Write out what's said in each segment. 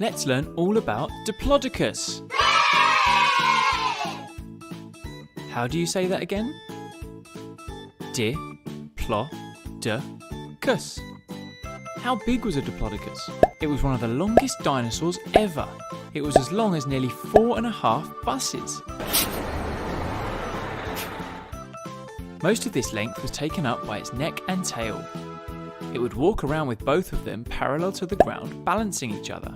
Let's learn all about Diplodocus. How do you say that again? Diplodocus. How big was a Diplodocus? It was one of the longest dinosaurs ever. It was as long as nearly 4.5 buses. Most of this length was taken up by its neck and tail. It would walk around with both of them parallel to the ground, balancing each other.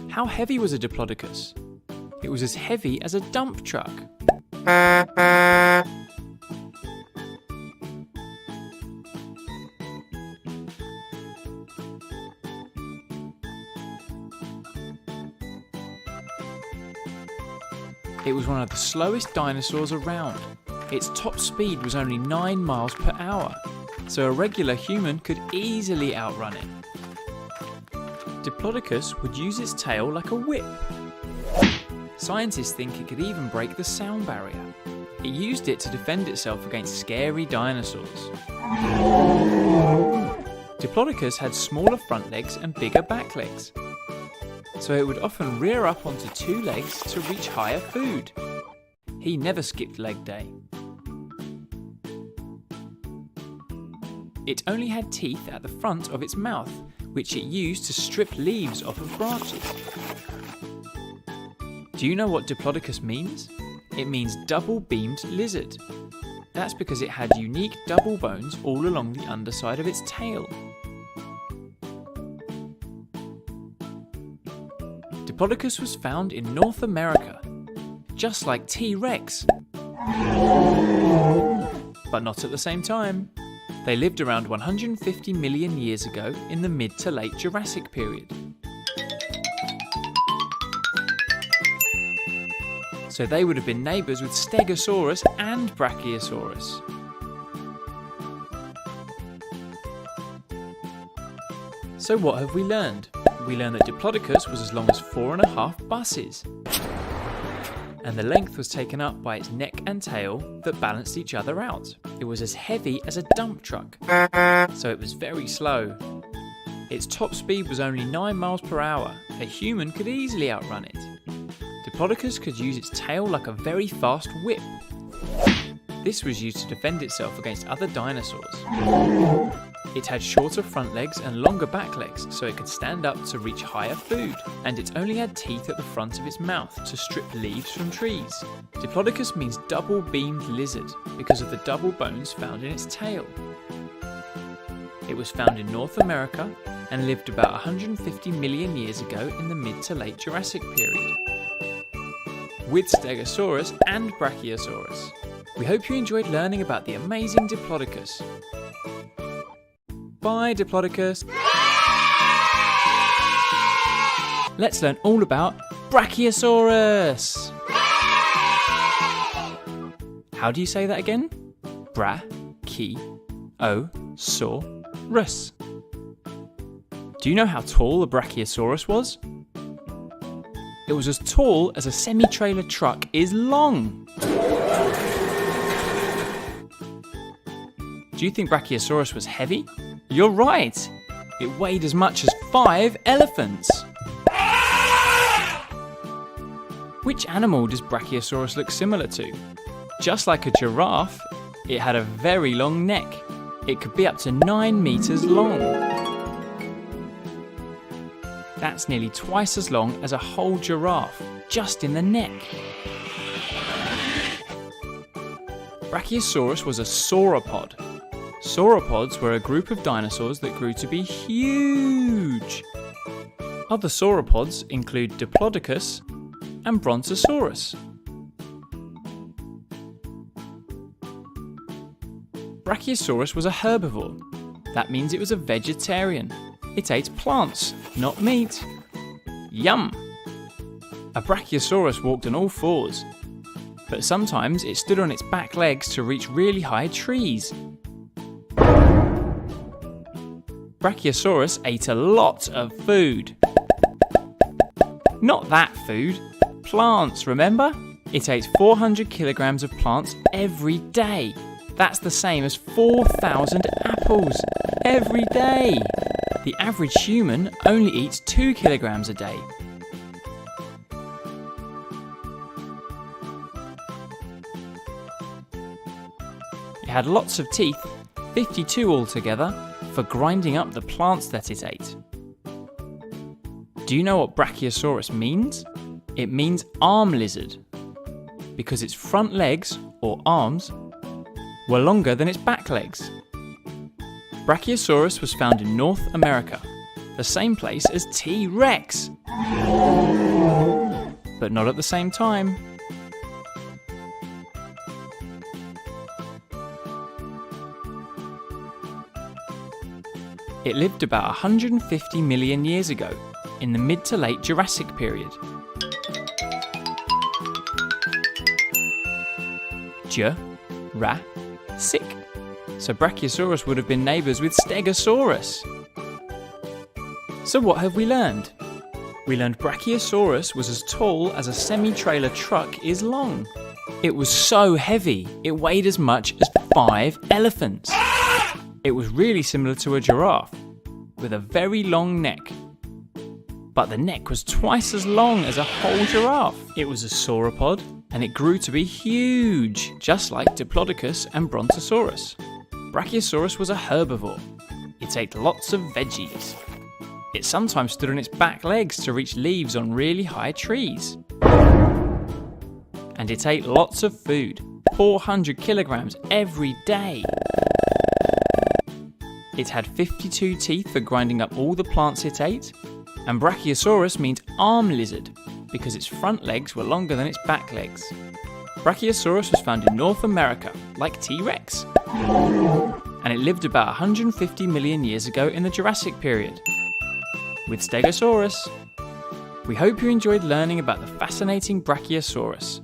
How heavy was a Diplodocus? It was as heavy as a dump truck. It was one of the slowest dinosaurs around. Its top speed was only 9 miles per hour, so a regular human could easily outrun it. Diplodocus would use its tail like a whip. Scientists think it could even break the sound barrier. It used it to defend itself against scary dinosaurs. Diplodocus had smaller front legs and bigger back legs, so it would often rear up onto 2 legs to reach higher food. He never skipped leg day. It only had teeth at the front of its mouth, which it used to strip leaves off of branches. Do you know what Diplodocus means? It means double-beamed lizard. That's because it had unique double bones all along the underside of its tail. Diplodocus was found in North America, just like T-Rex. But not at the same time. They lived around 150 million years ago in the mid to late Jurassic period. So they would have been neighbours with Stegosaurus and Brachiosaurus. So what have we learned? We learned that Diplodocus was as long as 4.5 buses. And the length was taken up by its neck and tail that balanced each other out. It was as heavy as a dump truck, so it was very slow. Its top speed was only 9 miles per hour. A human could easily outrun it. Diplodocus could use its tail like a very fast whip. This was used to defend itself against other dinosaurs. It had shorter front legs and longer back legs, so it could stand up to reach higher food, and it only had teeth at the front of its mouth to strip leaves from trees. Diplodocus means double-beamed lizard because of the double bones found in its tail. It was found in North America and lived about 150 million years ago in the mid to late Jurassic period, with Stegosaurus and Brachiosaurus. We hope you enjoyed learning about the amazing Diplodocus. Bye, Diplodocus. Let's learn all about Brachiosaurus. How do you say that again? Brachiosaurus. Do you know how tall a Brachiosaurus was? It was as tall as a semi-trailer truck is long. Do you think Brachiosaurus was heavy? You're right! It weighed as much as 5 elephants! Which animal does Brachiosaurus look similar to? Just like a giraffe, it had a very long neck. It could be up to 9 meters long. That's nearly twice as long as a whole giraffe, just in the neck. Brachiosaurus was a sauropod. Sauropods were a group of dinosaurs that grew to be huge. Other sauropods include Diplodocus and Brontosaurus. Brachiosaurus was a herbivore. That means it was a vegetarian. It ate plants, not meat. Yum! A Brachiosaurus walked on all fours, but sometimes it stood on its back legs to reach really high trees. Brachiosaurus ate a lot of food. Not that food, plants, remember? It ate 400 kilograms of plants every day. That's the same as 4,000 apples every day. The average human only eats 2 kilograms a day. It had lots of teeth, 52 altogether, for grinding up the plants that it ate. Do you know what Brachiosaurus means? It means arm lizard, because its front legs, or arms, were longer than its back legs. Brachiosaurus was found in North America, the same place as T-Rex, but not at the same time. It lived about 150 million years ago, in the mid to late Jurassic period. Jurassic. So Brachiosaurus would have been neighbours with Stegosaurus. So what have we learned? We learned Brachiosaurus was as tall as a semi-trailer truck is long. It was so heavy, it weighed as much as 5 elephants. It was really similar to a giraffe, with a very long neck. But the neck was twice as long as a whole giraffe. It was a sauropod, and it grew to be huge, just like Diplodocus and Brontosaurus. Brachiosaurus was a herbivore. It ate lots of veggies. It sometimes stood on its back legs to reach leaves on really high trees. And it ate lots of food, 400 kilograms every day. It had 52 teeth for grinding up all the plants it ate, and Brachiosaurus means arm lizard because its front legs were longer than its back legs. Brachiosaurus was found in North America, like T-Rex, and it lived about 150 million years ago in the Jurassic period, with Stegosaurus. We hope you enjoyed learning about the fascinating Brachiosaurus.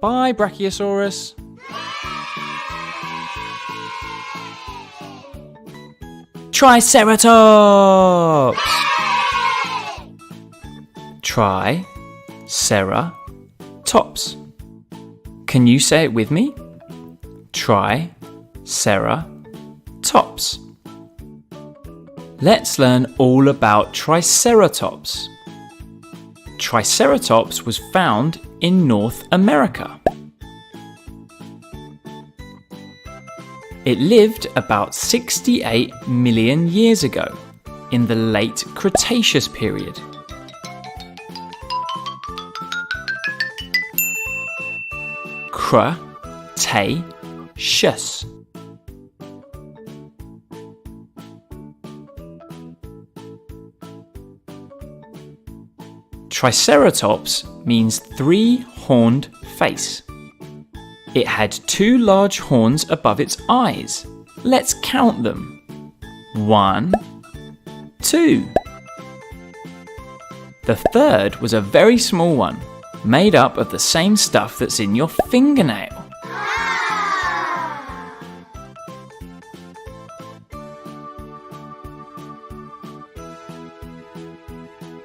Bye, Brachiosaurus! Triceratops! Triceratops. Can you say it with me? Triceratops. Let's learn all about Triceratops. Triceratops was found in North America. It lived about 68 million years ago, in the late Cretaceous period. Cretaceous. Triceratops means three-horned face. It had 2 large horns above its eyes. Let's count them. 1, 2. The third was a very small one, made up of the same stuff that's in your fingernail.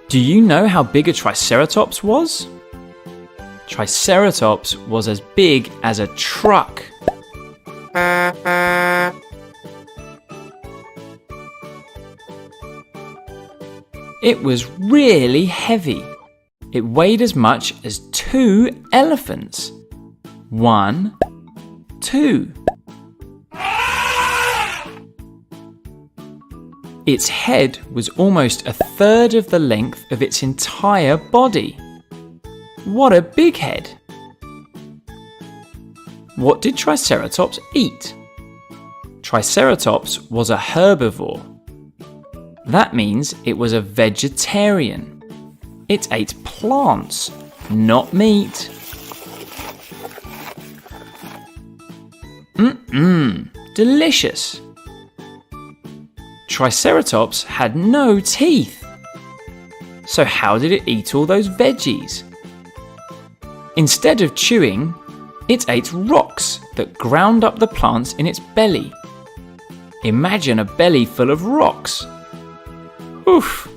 Do you know how big a Triceratops was? Triceratops was as big as a truck. It was really heavy. It weighed as much as 2 elephants. 1, 2. Its head was almost a third of the length of its entire body. What a big head! What did Triceratops eat? Triceratops was a herbivore. That means it was a vegetarian. It ate plants, not meat. Delicious! Triceratops had no teeth. So how did it eat all those veggies? Instead of chewing, it ate rocks that ground up the plants in its belly. Imagine a belly full of rocks. Oof!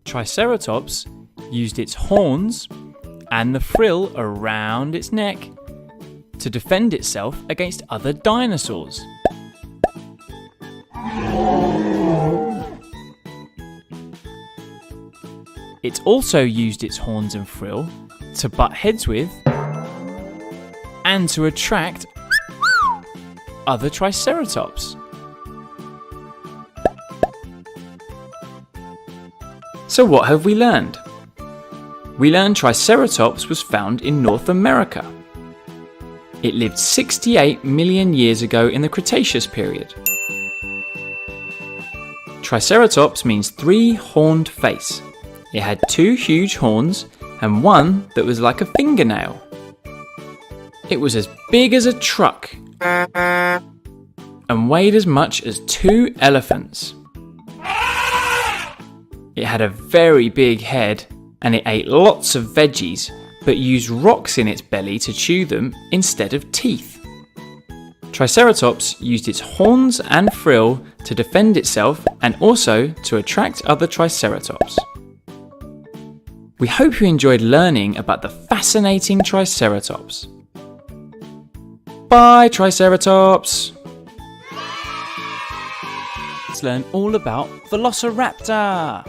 Triceratops used its horns and the frill around its neck to defend itself against other dinosaurs. It also used its horns and frill to butt heads with and to attract other Triceratops. So what have we learned? We learned Triceratops was found in North America. It lived 68 million years ago in the Cretaceous period. Triceratops means three-horned face. It had two huge horns and one that was like a fingernail. It was as big as a truck and weighed as much as 2 elephants. It had a very big head and it ate lots of veggies, but used rocks in its belly to chew them instead of teeth. Triceratops used its horns and frill to defend itself and also to attract other Triceratops. We hope you enjoyed learning about the fascinating Triceratops. Bye, Triceratops! Let's learn all about Velociraptor!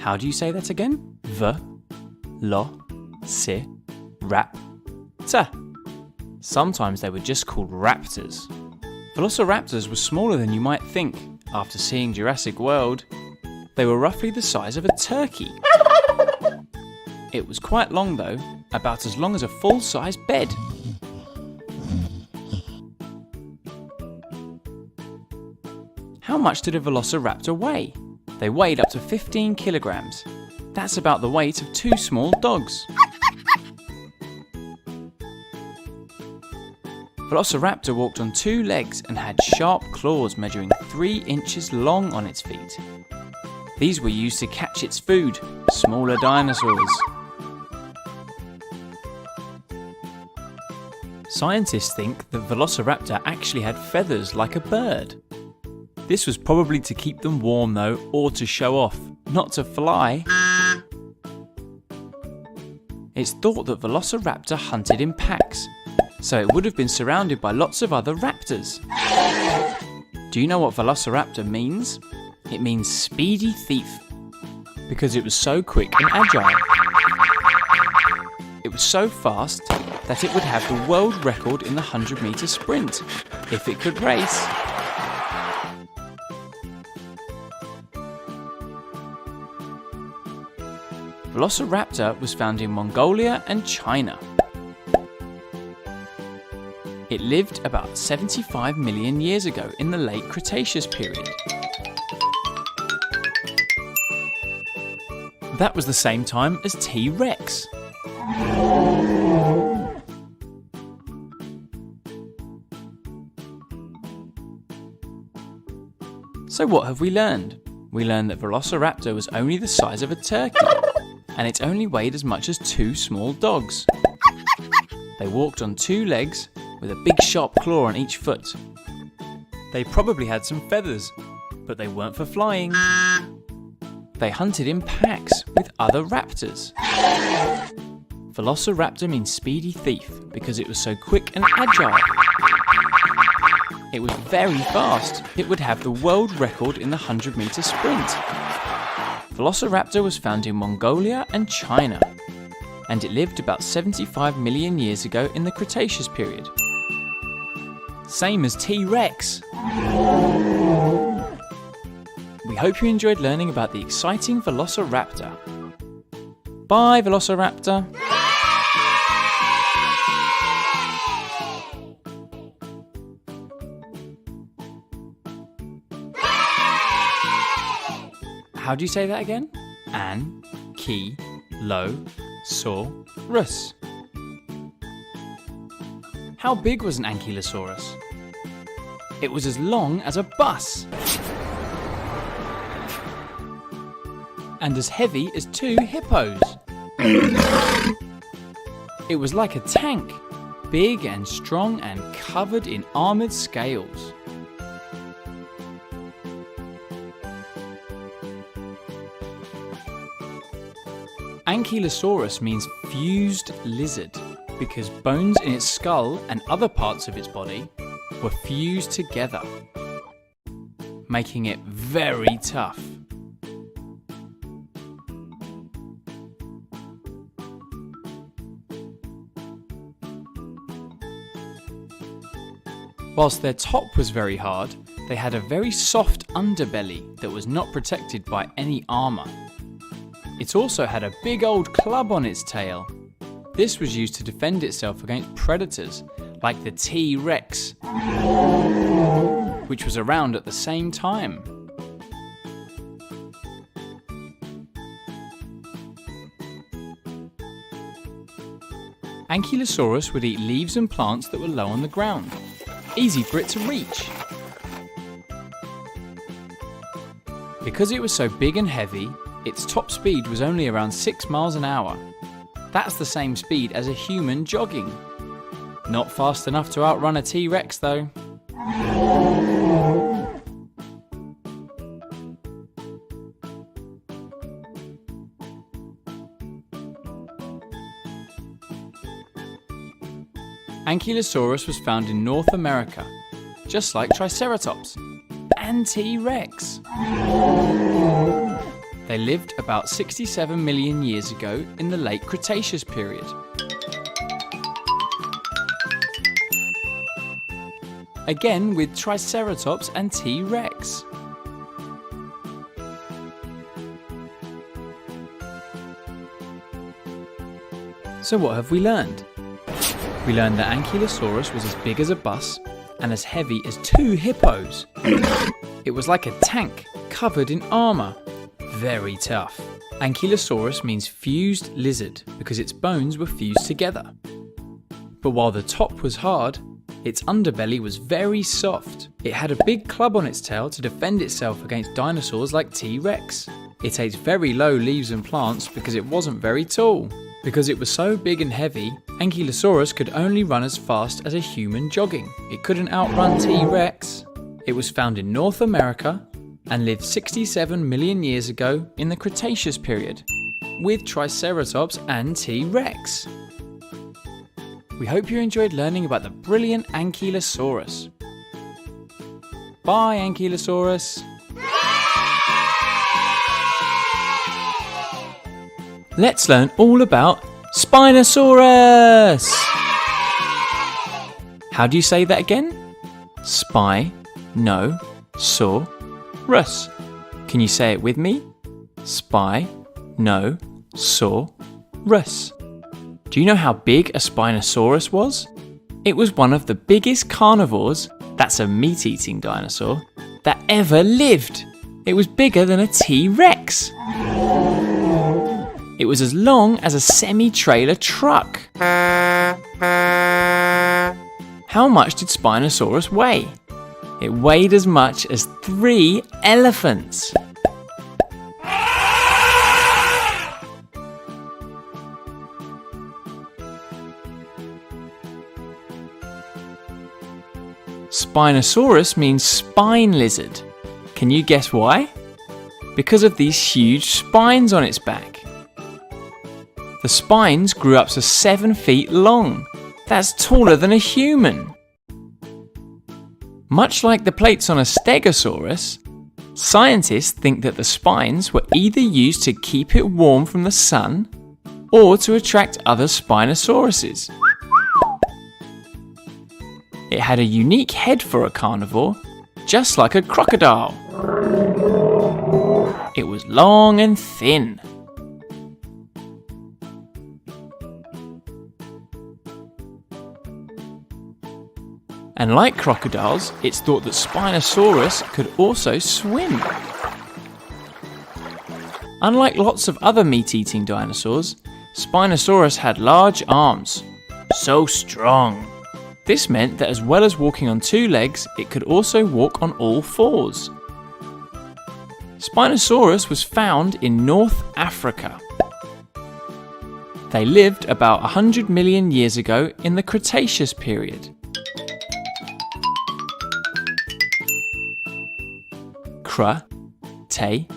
How do you say that again? Ve-lo-ci-rap-tor. Sometimes they were just called raptors. Velociraptors were smaller than you might think. After seeing Jurassic World, they were roughly the size of a turkey. It was quite long though, about as long as a full-size bed. How much did a Velociraptor weigh? They weighed up to 15 kilograms. That's about the weight of 2 small dogs. Velociraptor walked on 2 legs and had sharp claws measuring 3 inches long on its feet. These were used to catch its food, smaller dinosaurs. Scientists think that Velociraptor actually had feathers like a bird. This was probably to keep them warm though, or to show off, not to fly. It's thought that Velociraptor hunted in packs, so it would have been surrounded by lots of other raptors. Do you know what Velociraptor means? It means speedy thief, because it was so quick and agile. It was so fast that it would have the world record in the 100-meter sprint, if it could race. Velociraptor was found in Mongolia and China. It lived about 75 million years ago in the late Cretaceous period. That was the same time as T-Rex. So what have we learned? We learned that Velociraptor was only the size of a turkey, and it only weighed as much as 2 small dogs. They walked on 2 legs with a big sharp claw on each foot. They probably had some feathers, but they weren't for flying. They hunted in packs with other raptors. Velociraptor means speedy thief because it was so quick and agile. It was very fast. It would have the world record in the 100-meter sprint. Velociraptor was found in Mongolia and China, and it lived about 75 million years ago in the Cretaceous period. Same as T-Rex. We hope you enjoyed learning about the exciting Velociraptor. Bye, Velociraptor! How do you say that again? Ankylosaurus. How big was an Ankylosaurus? It was as long as a bus. And as heavy as 2 hippos. It was like a tank, big and strong and covered in armoured scales. Ankylosaurus means fused lizard because bones in its skull and other parts of its body were fused together, making it very tough. Whilst their top was very hard, they had a very soft underbelly that was not protected by any armour. It also had a big old club on its tail. This was used to defend itself against predators like the T-Rex, which was around at the same time. Ankylosaurus would eat leaves and plants that were low on the ground, easy for it to reach. Because it was so big and heavy, its top speed was only around 6 miles an hour. That's the same speed as a human jogging. Not fast enough to outrun a T-Rex though. Ankylosaurus was found in North America, just like Triceratops and T-Rex. They lived about 67 million years ago in the late Cretaceous period. Again with Triceratops and T-Rex. So what have we learned? We learned that Ankylosaurus was as big as a bus and as heavy as 2 hippos. It was like a tank covered in armour. Very tough. Ankylosaurus means fused lizard because its bones were fused together. But while the top was hard, its underbelly was very soft. It had a big club on its tail to defend itself against dinosaurs like T-Rex. It ate very low leaves and plants because it wasn't very tall. Because it was so big and heavy, Ankylosaurus could only run as fast as a human jogging. It couldn't outrun T-Rex. It was found in North America and lived 67 million years ago in the Cretaceous period, with Triceratops and T-Rex. We hope you enjoyed learning about the brilliant Ankylosaurus. Bye, Ankylosaurus! Let's learn all about Spinosaurus! How do you say that again? Spinosaurus. Can you say it with me? Spinosaurus. Do you know how big a Spinosaurus was? It was one of the biggest carnivores, that's a meat-eating dinosaur, that ever lived. It was bigger than a T-Rex. It was as long as a semi-trailer truck. How much did Spinosaurus weigh? It weighed as much as 3 elephants. Spinosaurus means spine lizard. Can you guess why? Because of these huge spines on its back. The spines grew up to 7 feet long. That's taller than a human. Much like the plates on a Stegosaurus, scientists think that the spines were either used to keep it warm from the sun or to attract other Spinosauruses. It had a unique head for a carnivore, just like a crocodile. It was long and thin. And like crocodiles, it's thought that Spinosaurus could also swim. Unlike lots of other meat-eating dinosaurs, Spinosaurus had large arms. So strong. This meant that as well as walking on 2 legs, it could also walk on all 4s. Spinosaurus was found in North Africa. They lived about 100 million years ago in the Cretaceous period. Cretaceous.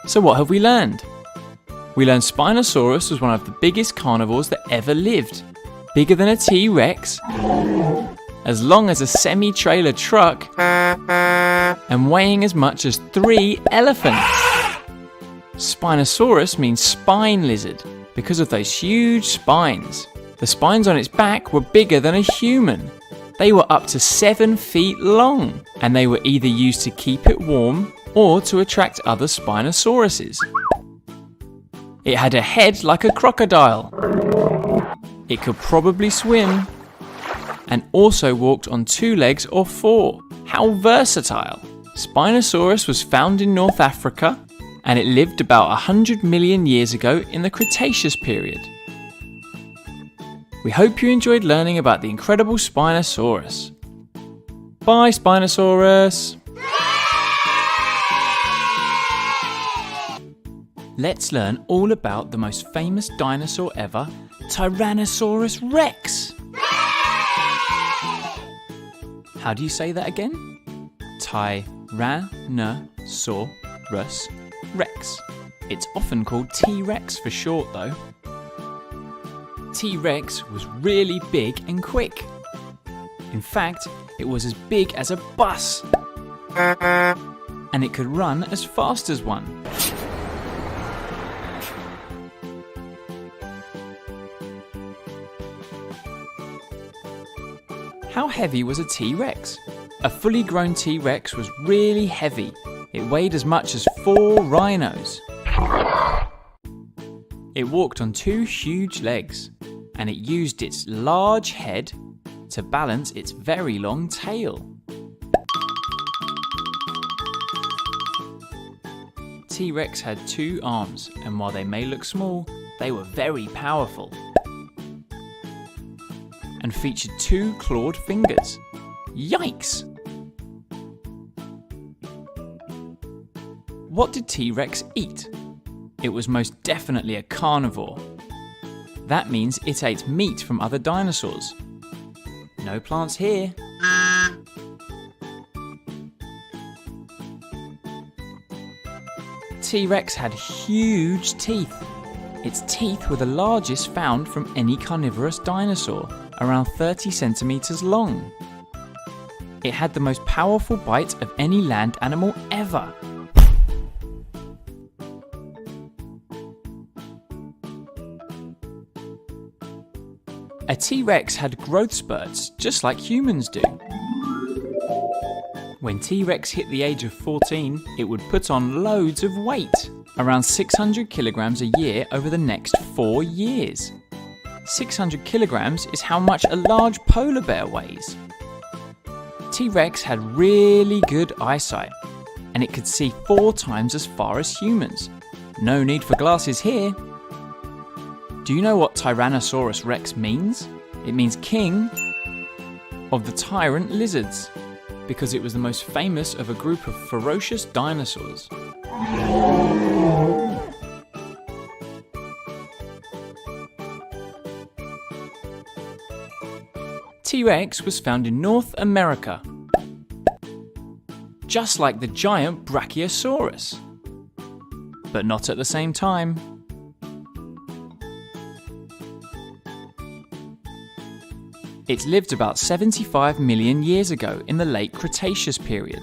So what have we learned? We learned Spinosaurus was one of the biggest carnivores that ever lived. Bigger than a T-Rex as long as a semi-trailer truck, and weighing as much as 3 elephants. Spinosaurus means spine lizard because of those huge spines. The spines on its back were bigger than a human. They were up to 7 feet long, and they were either used to keep it warm or to attract other Spinosauruses. It had a head like a crocodile. It could probably swim, and also walked on 2 legs or 4. How versatile! Spinosaurus was found in North Africa, and it lived about 100 million years ago in the Cretaceous period. We hope you enjoyed learning about the incredible Spinosaurus. Bye, Spinosaurus! Let's learn all about the most famous dinosaur ever, Tyrannosaurus Rex. How do you say that again? Tyrannosaurus Rex. It's often called T-Rex for short though. T-Rex was really big and quick. In fact, it was as big as a bus. And it could run as fast as one. How heavy was a T-Rex? A fully grown T-Rex was really heavy. It weighed as much as 4 rhinos. It walked on 2 huge legs, and it used its large head to balance its very long tail. T-Rex had 2 arms, and while they may look small, they were very powerful. And featured 2 clawed fingers. Yikes! What did T-Rex eat? It was most definitely a carnivore. That means it ate meat from other dinosaurs. No plants here. T-Rex had huge teeth. Its teeth were the largest found from any carnivorous dinosaur, around 30 centimeters long. It had the most powerful bite of any land animal ever. A T-Rex had growth spurts, just like humans do. When T-Rex hit the age of 14, it would put on loads of weight, around 600 kilograms a year over the next 4 years. 600 kilograms is how much a large polar bear weighs. T-Rex had really good eyesight, and it could see 4 times as far as humans. No need for glasses here. Do you know what Tyrannosaurus Rex means? It means king of the tyrant lizards, because it was the most famous of a group of ferocious dinosaurs. T-Rex was found in North America, just like the giant Brachiosaurus, but not at the same time. It lived about 75 million years ago in the late Cretaceous period.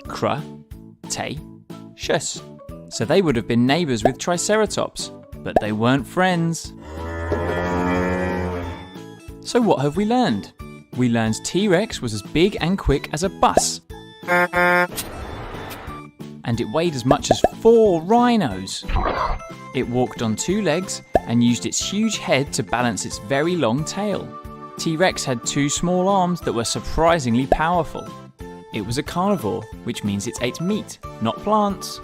Cretaceous. So they would have been neighbours with Triceratops, but they weren't friends. So what have we learned? We learned T-Rex was as big and quick as a bus. And it weighed as much as 4 rhinos. It walked on 2 legs and used its huge head to balance its very long tail. T-Rex had 2 small arms that were surprisingly powerful. It was a carnivore, which means it ate meat, not plants.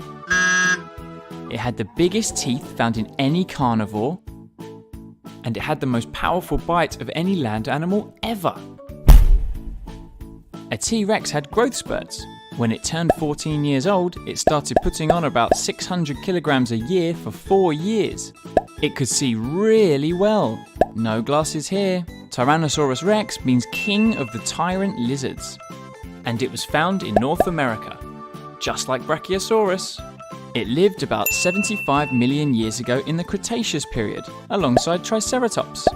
It had the biggest teeth found in any carnivore, and it had the most powerful bite of any land animal ever. A T-Rex had growth spurts. When it turned 14 years old, it started putting on about 600 kilograms a year for 4 years. It could see really well. No glasses here. Tyrannosaurus Rex means king of the tyrant lizards. And it was found in North America, just like Brachiosaurus. It lived about 75 million years ago in the Cretaceous period, alongside Triceratops.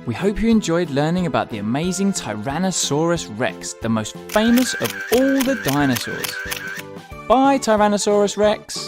We hope you enjoyed learning about the amazing Tyrannosaurus Rex, the most famous of all the dinosaurs. Bye, Tyrannosaurus Rex!